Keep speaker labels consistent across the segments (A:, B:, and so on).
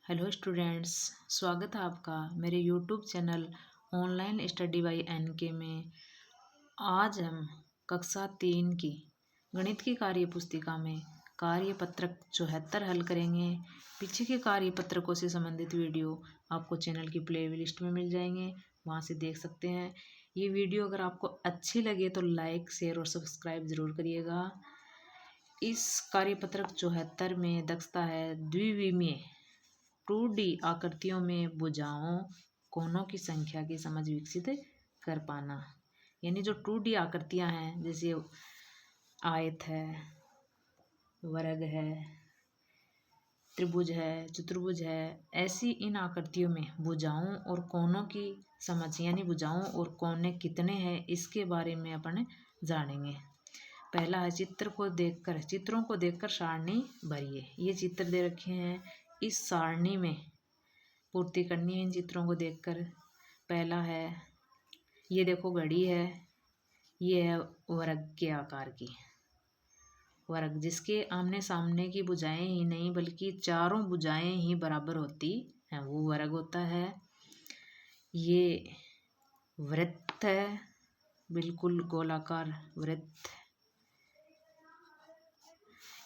A: Hello students, स्वागत है आपका मेरे YouTube channel online study by NK में। आज हम कक्षा 3 की गणित की कार्य पुस्तिका में कार्यपत्रक 74 हल करेंगे। पीछे के कार्यपत्रकों से संबंधित वीडियो आपको चैनल की प्ले लिस्ट में मिल जाएंगे, वहाँ से देख सकते हैं। ये वीडियो अगर आपको अच्छी लगे तो लाइक, शेयर और सब्सक्राइब ज़रूर करिएगा। इस कार्यपत्रक 74 में दक्षता है द्विविमीय 2D आकृतियों में भुजाओं कोनों की संख्या की समझ विकसित कर पाना। यानी जो 2D आकृतियां हैं, जैसे आयत है, वर्ग है, त्रिभुज है, चतुर्भुज है, ऐसी इन आकृतियों में भुजाओं और कोनों की समझ, यानी भुजाओं और कोने कितने हैं, इसके बारे में अपन जानेंगे। पहला है चित्रों को देखकर सारणी भरिए। ये चित्र दे रखे हैं, इस सारणी में पूर्ति करनी है इन चित्रों को देखकर। पहला है, ये देखो घड़ी है, ये है वर्ग के आकार की वर्ग, जिसके आमने सामने की भुजाएं ही नहीं बल्कि चारों भुजाएं ही बराबर होती हैं, वो वर्ग होता है। ये वृत्त है, बिल्कुल गोलाकार वृत्त।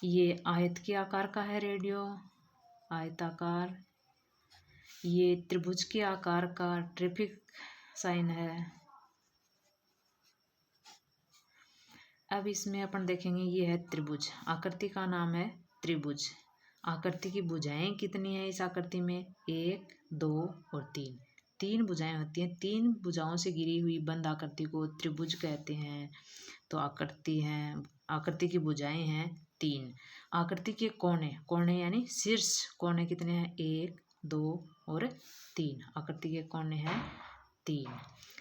A: ये आयत के आकार का है, रेडियो आयताकार। ये त्रिभुज के आकार का ट्रिपिक साइन है। अब इसमें अपन देखेंगे, ये है त्रिभुज, आकृति का नाम है त्रिभुज। आकृति की भुजाएं कितनी है इस आकृति में? 1, 2 और 3। 3 भुजाएं होती हैं। 3 भुजाओं से घिरी हुई बंद आकृति को त्रिभुज कहते हैं। तो आकृति की भुजाएं हैं 3। आकृति के कोने यानी शीर्ष कोने कितने हैं? 1, 2 और 3। आकृति के कोने हैं 3।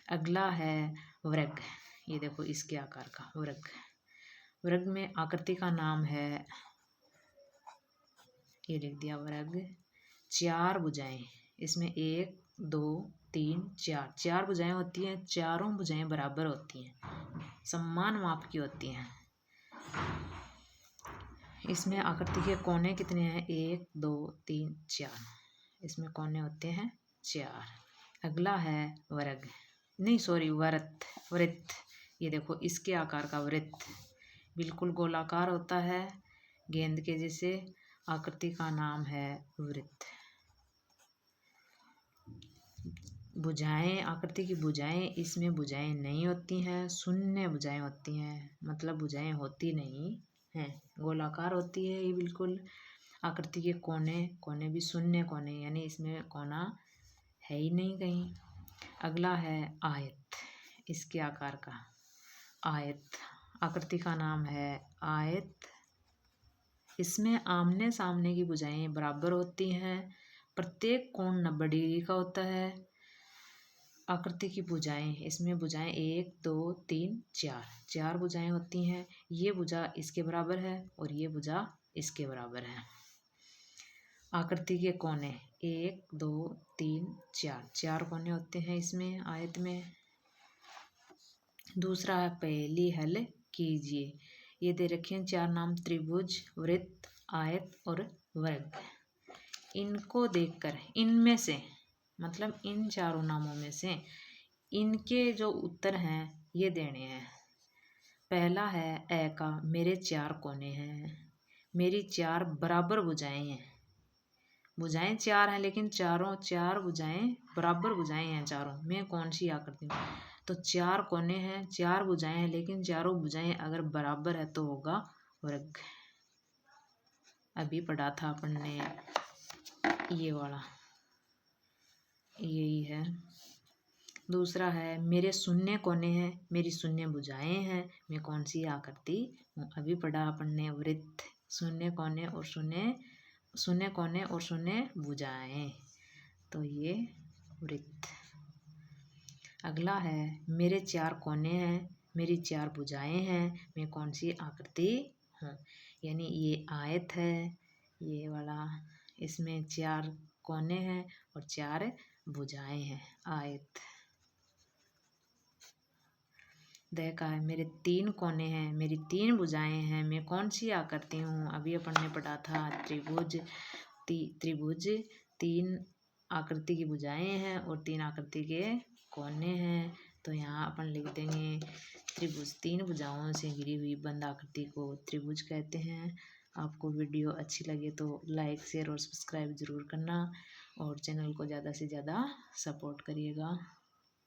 A: अगला है वृग। ये देखो इसके आकार का वृग में आकृति का नाम है, ये लिख दिया वृग। 4 भुजाएं, इसमें 1, 2, 3, 4 भुजाएं होती हैं। चारों भुजाएं बराबर होती हैं, समान माप की होती हैं। इसमें आकृति के कोने कितने हैं? 1, 2, 3, 4। इसमें कोने होते हैं 4। अगला है वृत्त। ये देखो इसके आकार का वृत्त, बिल्कुल गोलाकार होता है, गेंद के जैसे। आकृति का नाम है वृत्त। भुजाएं, आकृति की भुजाएं, इसमें भुजाएं नहीं होती हैं, शून्य भुजाएं होती हैं, मतलब भुजाएं होती नहीं हैं, गोलाकार होती है ये बिल्कुल। आकृति के कोने भी शून्य कोने, यानी इसमें कोना है ही नहीं कहीं। अगला है आयत। इसके आकार का आयत, आकृति का नाम है आयत। इसमें आमने सामने की भुजाएं बराबर होती हैं, प्रत्येक कोण 90 डिग्री का होता है। आकृति की भुजाएं, इसमें भुजाएं 1, 2, 3, 4 भुजाएं होती हैं। ये भुजा इसके बराबर है और ये भुजा इसके बराबर है। आकृति के कोने 1, 2, 3, 4 कोने होते हैं इसमें, आयत में। दूसरा है पहली हल कीजिए। ये दे रखे हैं 4 नाम, त्रिभुज, वृत्त, आयत और वर्ग। इनको देखकर इनमें से, मतलब इन चारों नामों में से इनके जो उत्तर हैं ये देने हैं। पहला है ए का, मेरे 4 कोने हैं, मेरी 4 बराबर भुजाएं हैं। भुजाएं 4 हैं, लेकिन 4 भुजाएं बराबर भुजाएं हैं चारों में। कौन सी आकृति में? तो 4 कोने हैं, 4 भुजाएं हैं, लेकिन चारों भुजाएं अगर बराबर है तो होगा वर्ग। अभी पढ़ा था अपन ने ये वाला, यही है। दूसरा है मेरे शून्य कोने हैं, मेरी शून्य भुजाएं हैं, मैं कौन सी आकृति हूँ? अभी पढ़ा अपन ने वृत्त, शून्य कोने और शून्य भुजाएं, तो ये वृत्त। अगला है मेरे 4 कोने हैं, मेरी 4 भुजाएं हैं, मैं कौन सी आकृति हूँ? यानी ये आयत है, ये वाला। इसमें 4 कोने हैं और 4 भुजाएं हैं, आयत। देखा है मेरे 3 कोने हैं, मेरी 3 भुजाएं हैं, मैं कौन सी आकृति हूँ? अभी अपन ने पढ़ा था त्रिभुज। त्रिभुज, 3 आकृति की भुजाएं हैं और 3 आकृति के कोने हैं। तो यहाँ अपन लिख देंगे त्रिभुज। 3 भुजाओं से घिरी हुई बंद आकृति को त्रिभुज कहते हैं। आपको वीडियो अच्छी लगे तो लाइक, शेयर और सब्सक्राइब ज़रूर करना और चैनल को ज़्यादा से ज़्यादा सपोर्ट करिएगा।